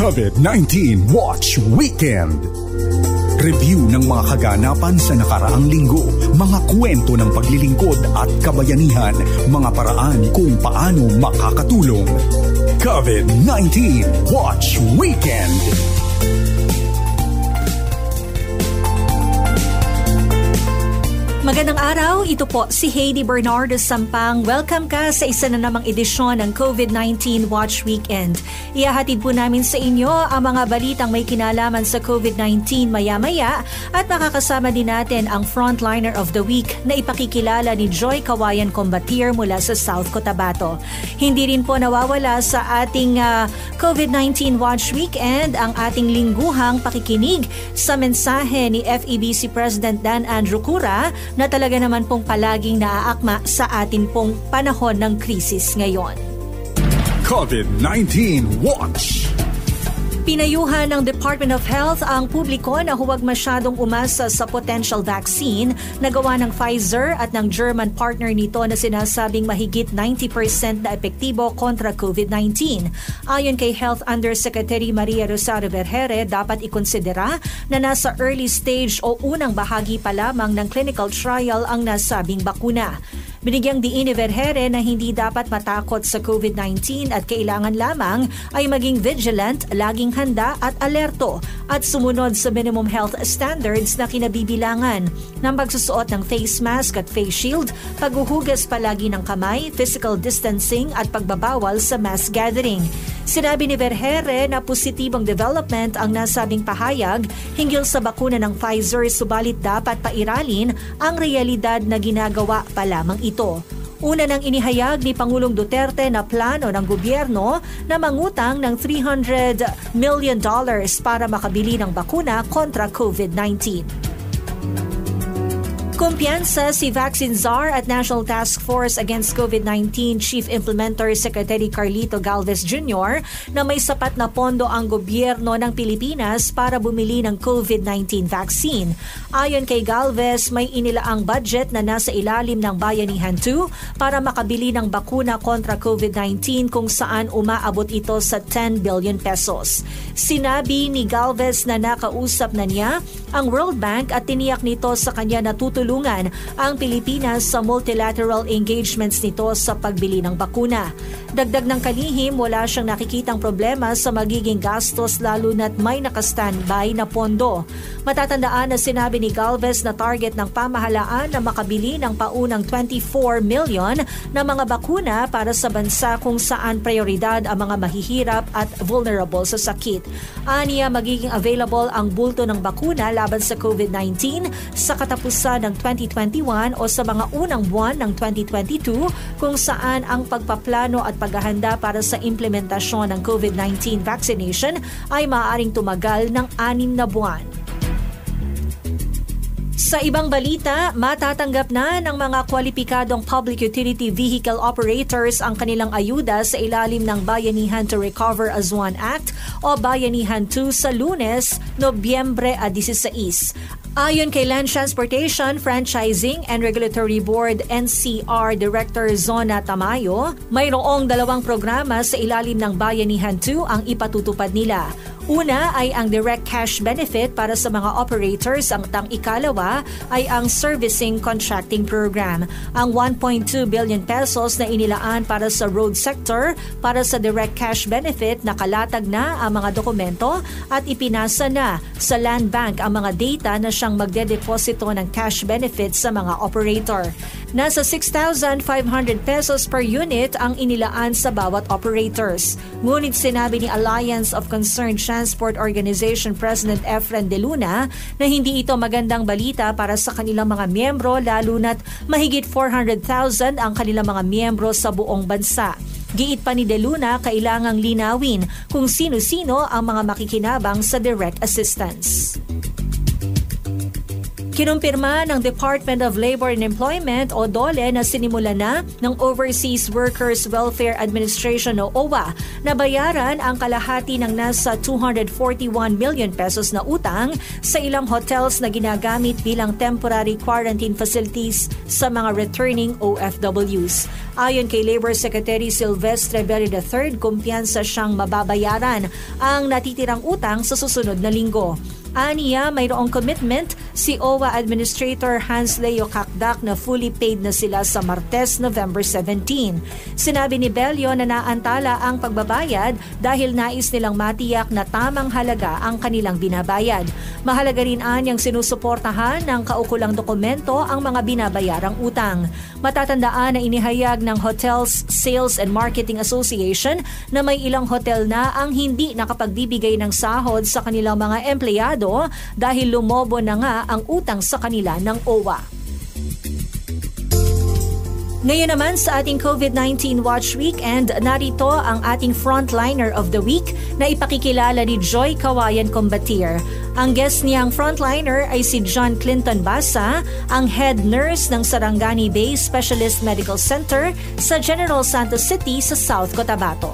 COVID-19 Watch Weekend. Review ng mga kaganapan sa nakaraang linggo, mga kwento ng paglilingkod at kabayanihan, mga paraan kung paano makakatulong. COVID-19 Watch Weekend. Magandang araw, ito po si Heidi Bernardo Sampang. Welcome ka sa isa na namang edisyon ng COVID-19 Watch Weekend. Ihahatid po namin sa inyo ang mga balitang may kinalaman sa COVID-19 maya-maya at makakasama din natin ang Frontliner of the Week na ipakikilala ni Joy Kawayan Combatier mula sa South Cotabato. Hindi rin po nawawala sa ating COVID-19 Watch Weekend ang ating lingguhang pakikinig sa mensahe ni FEBC President Dan Andrew Cura na talaga naman pong palaging naaakma sa atin pong panahon ng krisis ngayon. COVID-19 Watch. Pinayuhan ng Department of Health ang publiko na huwag masyadong umasa sa potential vaccine na gawa ng Pfizer at ng German partner nito na sinasabing mahigit 90% na epektibo kontra COVID-19. Ayon kay Health Undersecretary Maria Rosario Vergere, dapat ikonsidera na nasa early stage o unang bahagi pa lamang ng clinical trial ang nasabing bakuna. Binigyang diin ni Vergere na hindi dapat matakot sa COVID-19 at kailangan lamang ay maging vigilant, laging handa at alerto at sumunod sa minimum health standards na kinabibilangan ng pagsusuot ng face mask at face shield, paghuhugas palagi ng kamay, physical distancing at pagbabawal sa mass gathering. Sinabi ni Vergere na positibong development ang nasabing pahayag hinggil sa bakuna ng Pfizer, subalit dapat pairalin ang realidad na ginagawa pa lamang ito. Una nang inihayag ni Pangulong Duterte na plano ng gobyerno na mangutang ng $300 million para makabili ng bakuna kontra COVID-19. Kumpiyansa si Vaccine Czar at National Task Force Against COVID-19 Chief Implementor Secretary Carlito Galvez Jr. na may sapat na pondo ang gobyerno ng Pilipinas para bumili ng COVID-19 vaccine. Ayon kay Galvez, may inilaang budget na nasa ilalim ng Bayanihan 2 para makabili ng bakuna kontra COVID-19 kung saan umaabot ito sa 10 billion pesos. Sinabi ni Galvez na nakausap na niya ang World Bank at tiniyak nito sa kanya na tutulungan ang Pilipinas sa multilateral engagements nito sa pagbili ng bakuna. Dagdag ng kalihim, wala siyang nakikitang problema sa magiging gastos lalo na't may nakastandby na pondo. Matatandaan na sinabi ni Galvez na target ng pamahalaan na makabili ng paunang 24 million na mga bakuna para sa bansa kung saan prioridad ang mga mahihirap at vulnerable sa sakit. Aniya, magiging available ang bulto ng bakuna laban sa COVID-19 sa katapusan ng 2021 o sa mga unang buwan ng 2022 kung saan ang pagpaplano at paghahanda para sa implementasyon ng COVID-19 vaccination ay maaaring tumagal ng 6 na buwan. Sa ibang balita, matatanggap na ng mga kwalipikadong public utility vehicle operators ang kanilang ayuda sa ilalim ng Bayanihan to Recover as One Act o Bayanihan 2 sa Lunes, Nobyembre 16. Ayon kay Land Transportation, Franchising and Regulatory Board NCR Director Zona Tamayo, mayroong 2 programa sa ilalim ng Bayanihan 2 ang ipatutupad nila. Una ay ang direct cash benefit para sa mga operators, ang ikalawa ay ang servicing contracting program. Ang 1.2 billion pesos na inilaan para sa road sector para sa direct cash benefit, nakalatag na ang mga dokumento at ipinasa na sa Land Bank ang mga data na siyang magdedeposito ng cash benefits sa mga operator. Nasa 6,500 pesos per unit ang inilaan sa bawat operators. Ngunit sinabi ni Alliance of Concerned Transport Organization President Efren De Luna na hindi ito magandang balita para sa kanilang mga miyembro, lalo na't mahigit 400,000 ang kanilang mga miyembro sa buong bansa. Giit pa ni De Luna, kailangang linawin kung sino-sino ang mga makikinabang sa direct assistance. Kinumpirma ng Department of Labor and Employment o DOLE na sinimula na ng Overseas Workers Welfare Administration o OWA na bayaran ang kalahati ng nasa 241 million pesos na utang sa ilang hotels na ginagamit bilang temporary quarantine facilities sa mga returning OFWs. Ayon kay Labor Secretary Silvestre Berry III, kumpiyansa siyang mababayaran ang natitirang utang sa susunod na linggo. Aniya, mayroong commitment si OWA Administrator Hans Leo Kakdak na fully paid na sila sa Martes, November 17. Sinabi ni Bello na naantala ang pagbabayad dahil nais nilang matiyak na tamang halaga ang kanilang binabayad. Mahalaga rin anyang sinusuportahan ng kaukulang dokumento ang mga binabayarang utang. Matatandaan na inihayag ng Hotels Sales and Marketing Association na may ilang hotel na ang hindi nakapagbibigay ng sahod sa kanilang mga empleyado dahil lumobo na nga ang utang sa kanila ng OWA. Ngayon naman sa ating COVID-19 Watch Weekend, narito ang ating frontliner of the week na ipakikilala ni Joy Kawayan Combatier. Ang guest niyang frontliner ay si John Clinton Basa, ang head nurse ng Sarangani Bay Specialist Medical Center sa General Santos City sa South Cotabato.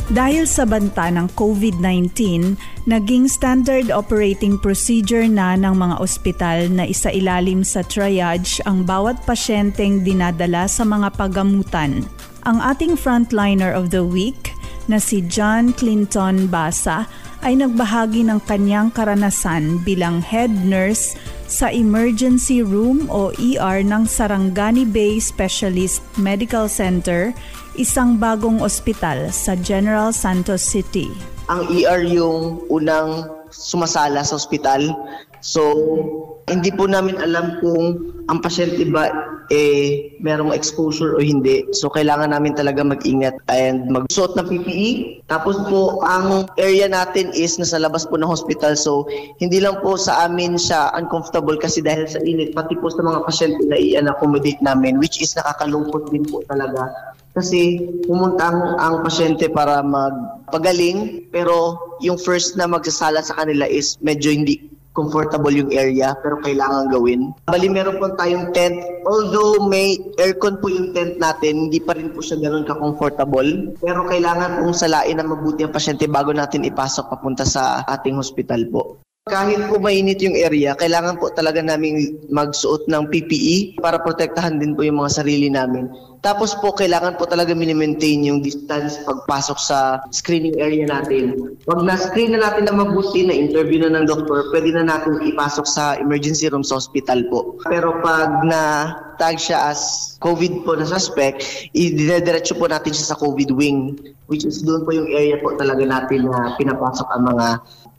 Dahil sa banta ng COVID-19, naging standard operating procedure na ng mga ospital na isailalim sa triage ang bawat pasyenteng dinadala sa mga paggamutan. Ang ating frontliner of the week na si John Clinton Basa ay nagbahagi ng kanyang karanasan bilang head nurse sa emergency room o ER ng Sarangani Bay Specialist Medical Center, isang bagong ospital sa General Santos City. Ang ER yung unang sumasala sa ospital. So, hindi po namin alam kung ang pasyente ba merong exposure o hindi. So, kailangan namin talaga mag-ingat and magsuot ng PPE. Tapos po, ang area natin is nasa labas po ng hospital. So, hindi lang po sa amin siya uncomfortable kasi dahil sa init, pati po sa mga pasyente na i-accommodate namin, which is nakakalungkot din po talaga. Kasi pumunta ang pasyente para magpagaling, pero yung first na magsasala sa kanila is medyo hindi comfortable yung area, pero kailangan gawin. Bali, meron po tayong tent. Although may aircon po yung tent natin, hindi pa rin po siya ganoon ka-comfortable. Pero kailangan pong salain na mabuti ang pasyente bago natin ipasok papunta sa ating hospital po. Kahit po mainit yung area, kailangan po talaga namin magsuot ng PPE para protektahan din po yung mga sarili namin. Tapos po, kailangan po talaga mini-maintain yung distance pagpasok sa screening area natin. Pag na-screen na natin na mabuti, na-interview na ng doktor, pwede na natin ipasok sa emergency room sa hospital po. Pero pag na-tag siya as COVID po na suspect, idinediretso po natin siya sa COVID wing, which is doon po yung area po talaga natin na pinapasok ang mga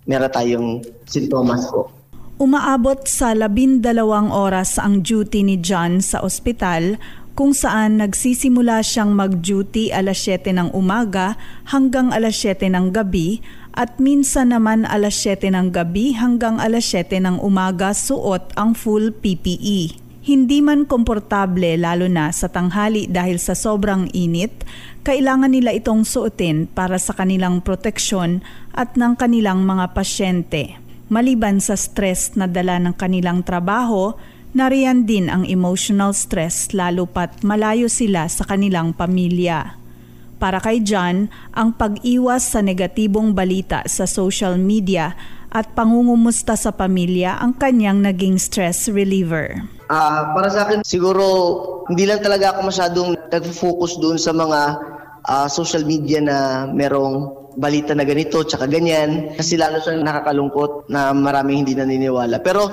meron tayong sintomas po. Umaabot sa 12 oras ang duty ni John sa ospital, kung saan nagsisimula siyang mag-duty alas 7 ng umaga hanggang alas 7 ng gabi at minsan naman alas 7 ng gabi hanggang alas 7 ng umaga suot ang full PPE. Hindi man komportable lalo na sa tanghali dahil sa sobrang init, kailangan nila itong suotin para sa kanilang proteksyon at ng kanilang mga pasyente. Maliban sa stress na dala ng kanilang trabaho, nariyan din ang emotional stress lalo pat malayo sila sa kanilang pamilya. Para kay John, ang pag-iwas sa negatibong balita sa social media at pangungumusta sa pamilya ang kanyang naging stress reliever. Para sa akin, siguro hindi lang talaga ako masyadong nag-focus doon sa mga social media na merong balita na ganito tsaka ganyan kasi lalo siyang nakakalungkot na maraming hindi naniniwala. Pero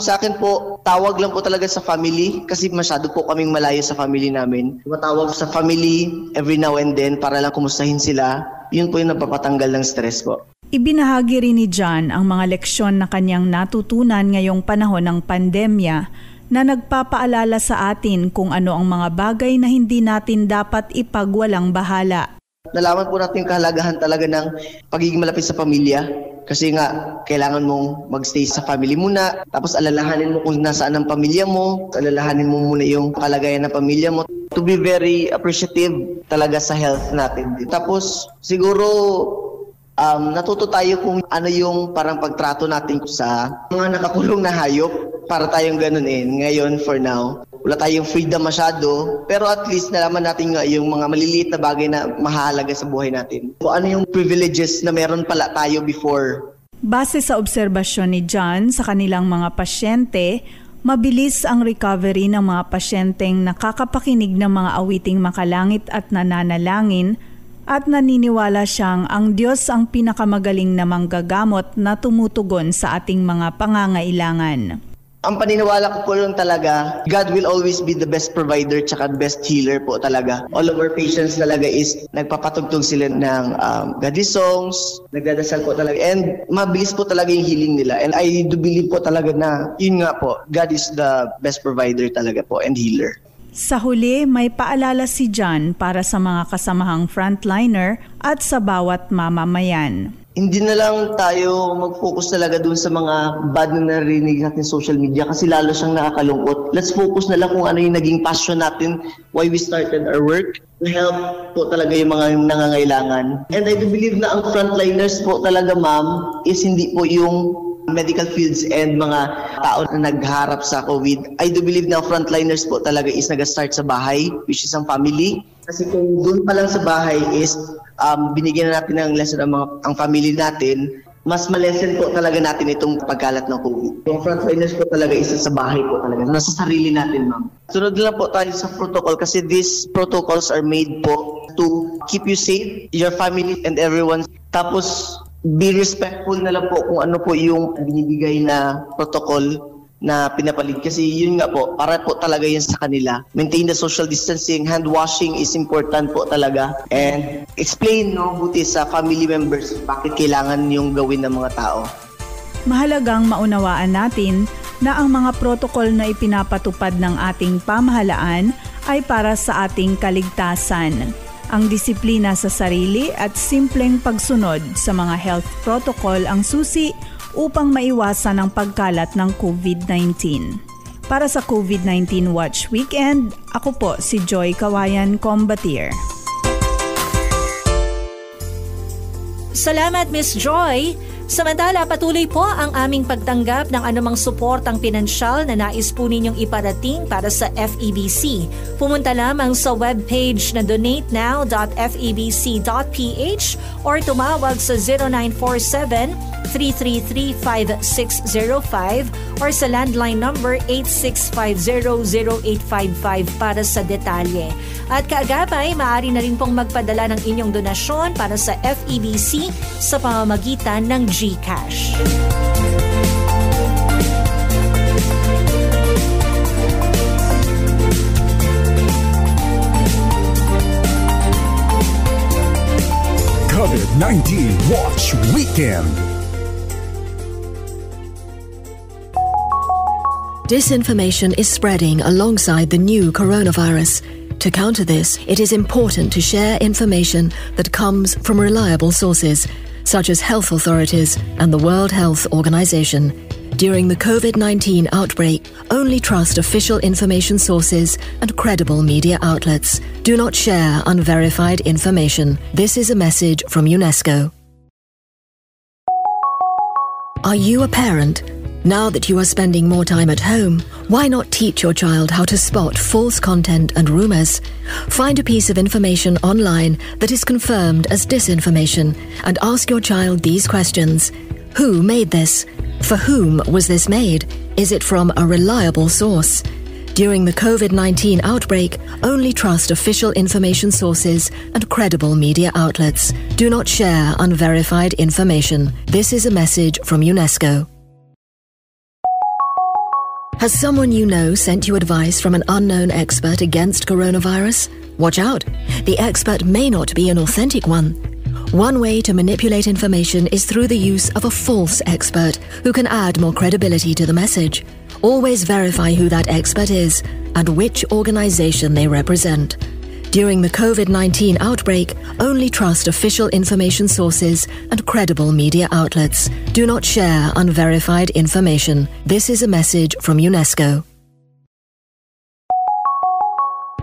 sa akin po, tawag lang po talaga sa family kasi masyado po kaming malayo sa family namin. Matawag sa family every now and then para lang kumustahin sila. Yun po yung napapatanggal ng stress po. Ibinahagi rin ni John ang mga leksyon na kanyang natutunan ngayong panahon ng pandemya na nagpapaalala sa atin kung ano ang mga bagay na hindi natin dapat ipagwalang bahala. Nalaman po natin yung kahalagahan talaga ng pagiging malapit sa pamilya kasi nga kailangan mong magstay sa family muna tapos alalahanin mo kung nasaan ang pamilya mo, alalahanin mo muna yung kalagayan ng pamilya mo to be very appreciative talaga sa health natin. Tapos siguro natuto tayo kung ano yung parang pagtrato natin sa mga nakakulong na hayop para tayong ganun Ngayon, for now, wala tayong freedom masyado, pero at least nalaman natin nga yung mga maliliit na bagay na mahalaga sa buhay natin. Kung ano yung privileges na meron pala tayo before. Base sa obserbasyon ni John sa kanilang mga pasyente, mabilis ang recovery ng mga pasyenteng nakakapakinig ng mga awiting makalangit at nananalangin at naniniwala siyang ang Diyos ang pinakamagaling na manggagamot na tumutugon sa ating mga pangangailangan. Ang paniniwala ko po lang talaga, God will always be the best provider tsaka best healer po talaga. All of our patients talaga is nagpapatugtog sila ng godly songs, nagdadasal po talaga. And mabilis po talaga yung healing nila. And I do believe po talaga na yun nga po, God is the best provider talaga po and healer. Sa huli, may paalala si John para sa mga kasamahang frontliner at sa bawat mamamayan. Hindi na lang tayo mag-focus talaga dun sa mga bad na narinig natin sa social media kasi lalo siyang nakakalungkot. Let's focus na lang kung ano yung naging passion natin, why we started our work, to help po talaga yung mga nangangailangan. And I do believe na ang frontliners po talaga, ma'am, is hindi po yung medical fields and mga tao na nagharap sa COVID. I do believe na frontliners po talaga is nag-start sa bahay, which is ang family. Kasi kung doon pa lang sa bahay is binigyan na natin ng lesson ang family natin, mas malesen po talaga natin itong pagkalat ng COVID. Yung frontliners po talaga isa sa bahay po talaga, nasa sarili natin, ma'am. Sunod lang po tayo sa protocol kasi these protocols are made po to keep you safe, your family and everyone. Tapos be respectful na lang po kung ano po yung binibigay na protocol na pinapalig. Kasi yun nga po, para po talaga yun sa kanila. Maintain the social distancing, hand washing is important po talaga. And explain, buti sa family members bakit kailangan yung gawin ng mga tao. Mahalagang maunawaan natin na ang mga protokol na ipinapatupad ng ating pamahalaan ay para sa ating kaligtasan. Ang disiplina sa sarili at simpleng pagsunod sa mga health protocol ang susi upang maiwasan ang pagkalat ng COVID-19. Para sa COVID-19 Watch Weekend, ako po si Joy Kawayan Combatier. Salamat, Miss Joy. Samantala, patuloy po ang aming pagtanggap ng anumang suportang pinansyal na nais po ninyong iparating para sa FEBC. Pumunta lamang sa webpage na donatenow.febc.ph or tumawag sa 0947-333-5605 or sa landline number 8650-0855 para sa detalye. At kaagapay, maaari na rin pong magpadala ng inyong donasyon para sa FEBC sa pamamagitan ng GCash. COVID-19 Watch Weekend. Disinformation is spreading alongside the new coronavirus. To counter this, it is important to share information that comes from reliable sources, such as health authorities and the World Health Organization. During the COVID-19 outbreak, only trust official information sources and credible media outlets. Do not share unverified information. This is a message from UNESCO. Are you a parent? Now that you are spending more time at home, why not teach your child how to spot false content and rumors? Find a piece of information online that is confirmed as disinformation and ask your child these questions. Who made this? For whom was this made? Is it from a reliable source? During the COVID-19 outbreak, only trust official information sources and credible media outlets. Do not share unverified information. This is a message from UNESCO. Has someone you know sent you advice from an unknown expert against coronavirus? Watch out! The expert may not be an authentic one. One way to manipulate information is through the use of a false expert who can add more credibility to the message. Always verify who that expert is and which organization they represent. During the COVID-19 outbreak, only trust official information sources and credible media outlets. Do not share unverified information. This is a message from UNESCO.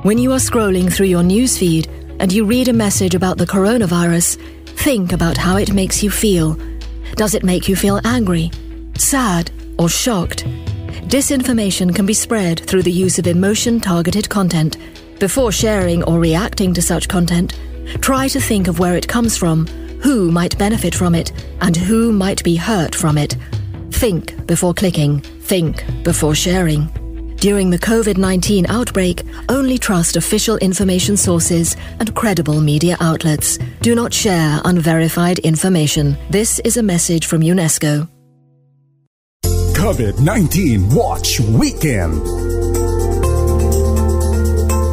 When you are scrolling through your newsfeed and you read a message about the coronavirus, Think about how it makes you feel. Does it make you feel angry, sad, or shocked? Disinformation can be spread through the use of emotion-targeted content. Before sharing or reacting to such content, try to think of where it comes from, who might benefit from it, and who might be hurt from it. Think before clicking. Think before sharing. During the COVID-19 outbreak, only trust official information sources and credible media outlets. Do not share unverified information. This is a message from UNESCO. COVID-19 Watch Weekend.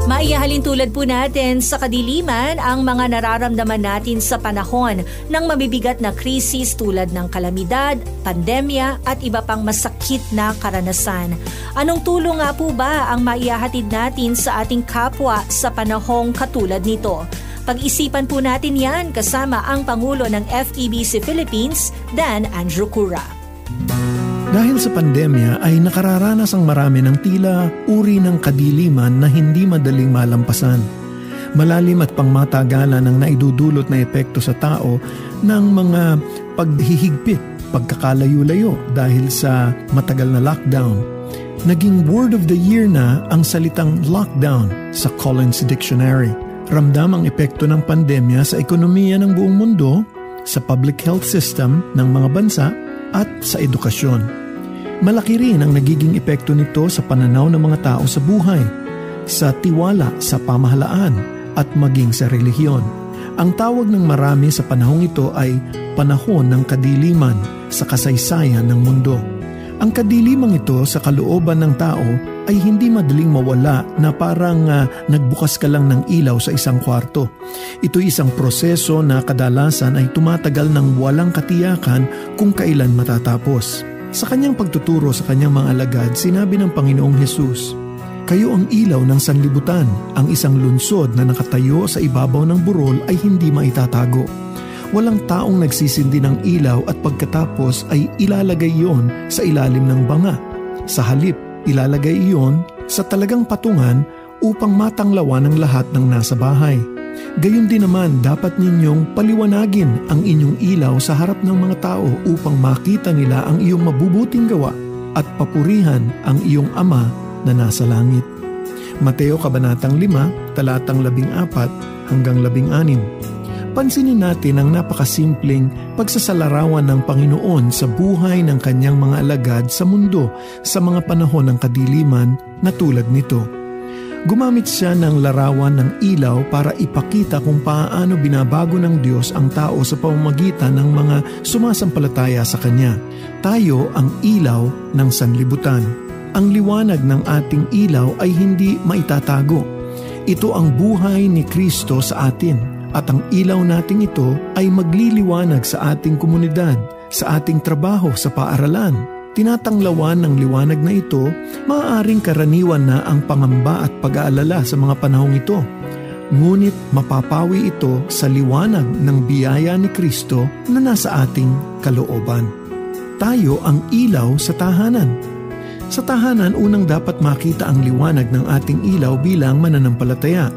Maihahalin tulad po natin sa kadiliman ang mga nararamdaman natin sa panahon ng mabibigat na krisis tulad ng kalamidad, pandemya at iba pang masakit na karanasan. Anong tulong nga po ba ang maihahatid natin sa ating kapwa sa panahong katulad nito? Pag-isipan po natin yan kasama ang Pangulo ng FEBC Philippines, Dan Andrew Cura. Dahil sa pandemya ay nakararanas ang marami ng tila uri ng kadiliman na hindi madaling malampasan. Malalim at pangmatagalan ang naidudulot na epekto sa tao ng mga paghihigpit, pagkakalayo-layo dahil sa matagal na lockdown. Naging word of the year na ang salitang lockdown sa Collins Dictionary. Ramdam ang epekto ng pandemya sa ekonomiya ng buong mundo, sa public health system ng mga bansa at sa edukasyon. Malaki rin ang nagiging epekto nito sa pananaw ng mga tao sa buhay, sa tiwala sa pamahalaan at maging sa relihiyon. Ang tawag ng marami sa panahong ito ay panahon ng kadiliman sa kasaysayan ng mundo. Ang kadilimang ito sa kalooban ng tao ay hindi madaling mawala na parang nagbukas ka lang ng ilaw sa isang kwarto. Ito'y isang proseso na kadalasan ay tumatagal ng walang katiyakan kung kailan matatapos. Sa kanyang pagtuturo sa kanyang mga alagad, sinabi ng Panginoong Hesus, "Kayo ang ilaw ng sanlibutan, ang isang lunsod na nakatayo sa ibabaw ng burol ay hindi maitatago. Walang taong nagsisindi ng ilaw at pagkatapos ay ilalagay iyon sa ilalim ng banga. Sa halip, ilalagay iyon sa talagang patungan upang matanglawan ng lahat ng nasa bahay. Gayon din naman dapat ninyong paliwanagin ang inyong ilaw sa harap ng mga tao upang makita nila ang iyong mabubuting gawa at papurihan ang iyong Ama na nasa langit." Mateo Kabanatang 5, talatang 14 hanggang 16. Pansinin natin ang napakasimpleng pagsasalarawan ng Panginoon sa buhay ng kanyang mga alagad sa mundo sa mga panahon ng kadiliman na tulad nito. Gumamit siya ng larawan ng ilaw para ipakita kung paano binabago ng Diyos ang tao sa pamamagitan ng mga sumasampalataya sa Kanya. Tayo ang ilaw ng sanlibutan. Ang liwanag ng ating ilaw ay hindi maitatago. Ito ang buhay ni Kristo sa atin at ang ilaw nating ito ay magliliwanag sa ating komunidad, sa ating trabaho sa paaralan. Tinatanglawan ng liwanag na ito, maaaring karaniwan na ang pangamba at pag-aalala sa mga panahong ito. Ngunit mapapawi ito sa liwanag ng biyaya ni Kristo na nasa ating kalooban. Tayo ang ilaw sa tahanan. Sa tahanan, unang dapat makita ang liwanag ng ating ilaw bilang mananampalataya.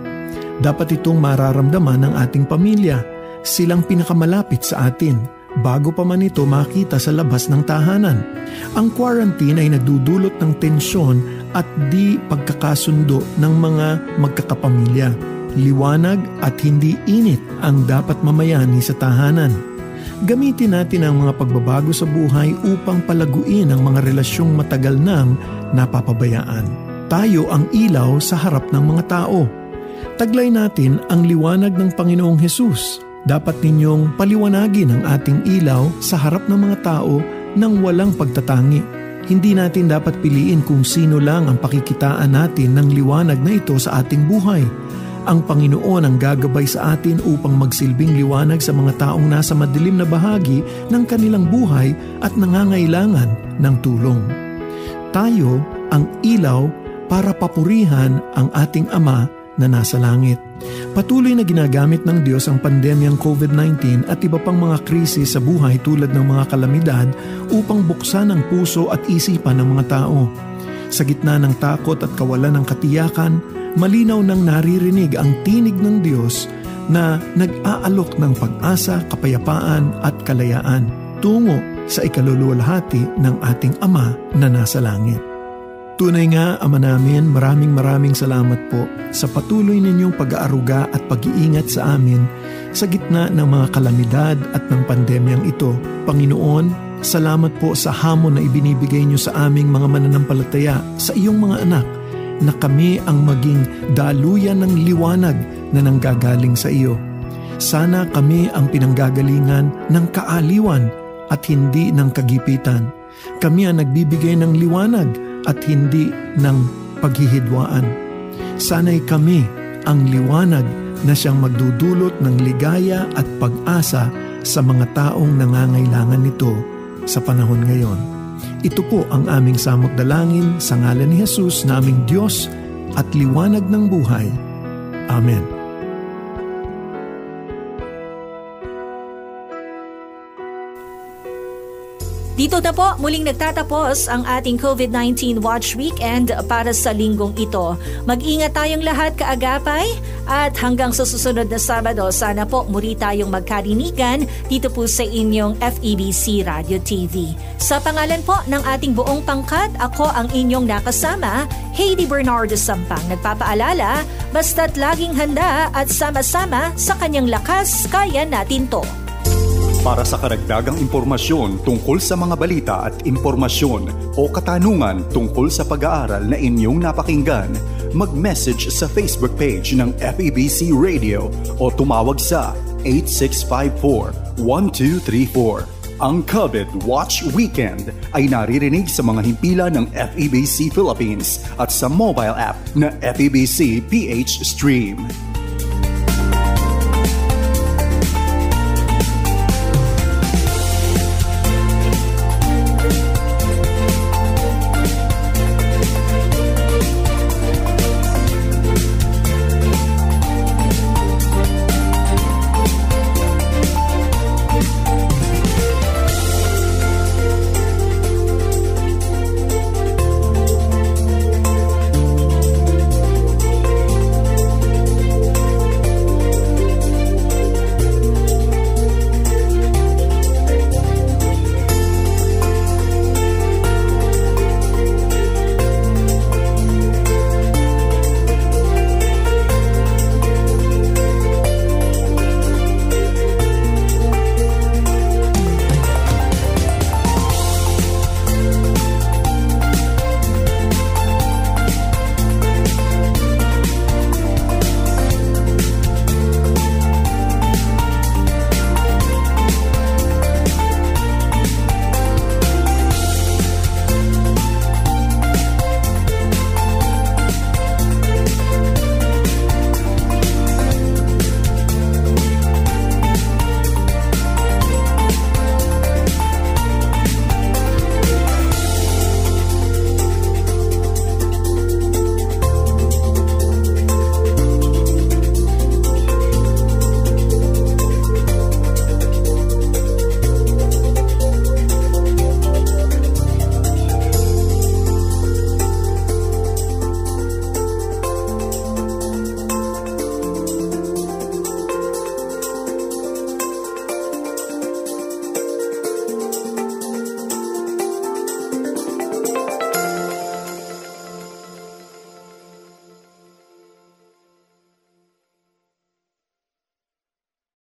Dapat itong mararamdaman ng ating pamilya, silang pinakamalapit sa atin, bago pa man ito makita sa labas ng tahanan. Ang quarantine ay nagdudulot ng tensyon at di pagkakasundo ng mga magkakapamilya. Liwanag at hindi init ang dapat mamayani sa tahanan. Gamitin natin ang mga pagbabago sa buhay upang palaguin ang mga relasyong matagal nang napapabayaan. Tayo ang ilaw sa harap ng mga tao. Taglay natin ang liwanag ng Panginoong Hesus. Dapat ninyong paliwanagin ang ating ilaw sa harap ng mga tao nang walang pagtatangi. Hindi natin dapat piliin kung sino lang ang pakikitaan natin ng liwanag na ito sa ating buhay. Ang Panginoon ang gagabay sa atin upang magsilbing liwanag sa mga taong nasa madilim na bahagi ng kanilang buhay at nangangailangan ng tulong. Tayo ang ilaw para papurihan ang ating Ama na nasa langit. Patuloy na ginagamit ng Diyos ang pandemyang COVID-19 at iba pang mga krisis sa buhay tulad ng mga kalamidad upang buksan ang puso at isipan ng mga tao. Sa gitna ng takot at kawalan ng katiyakan, malinaw nang naririnig ang tinig ng Diyos na nag-aalok ng pag-asa, kapayapaan at kalayaan tungo sa ikaluluwalhati ng ating Ama na nasa langit. Tunay nga, Ama namin, maraming salamat po sa patuloy ninyong pag-aaruga at pag-iingat sa amin sa gitna ng mga kalamidad at ng pandemyang ito. Panginoon, salamat po sa hamon na ibinibigay niyo sa aming mga mananampalataya, sa iyong mga anak, na kami ang maging daluyan ng liwanag na nanggagaling sa iyo. Sana kami ang pinanggagalingan ng kaaliwan at hindi ng kagipitan. Kami ang nagbibigay ng liwanag at hindi ng paghihidwaan. Sana'y kami ang liwanag na siyang magdudulot ng ligaya at pag-asa sa mga taong nangangailangan nito sa panahon ngayon. Ito po ang aming samot dalangin sa ngalan ni Jesus na aming Diyos at liwanag ng buhay. Amen. Dito na po muling nagtatapos ang ating COVID-19 Watch Weekend para sa linggong ito. Mag-ingat tayong lahat, kaagapay, at hanggang sa susunod na Sabado, sana po muli tayong magkarinigan dito po sa inyong FEBC Radio TV. Sa pangalan po ng ating buong pangkat, ako ang inyong nakasama, Heidi Bernardo Sampang, nagpapaalala, basta't laging handa at sama-sama sa kanyang lakas, kaya natin to. Para sa karagdagang impormasyon tungkol sa mga balita at impormasyon o katanungan tungkol sa pag-aaral na inyong napakinggan, mag-message sa Facebook page ng FEBC Radio o tumawag sa 8654-1234. Ang COVID Watch Weekend ay naririnig sa mga himpilan ng FEBC Philippines at sa mobile app na FEBC PH Stream.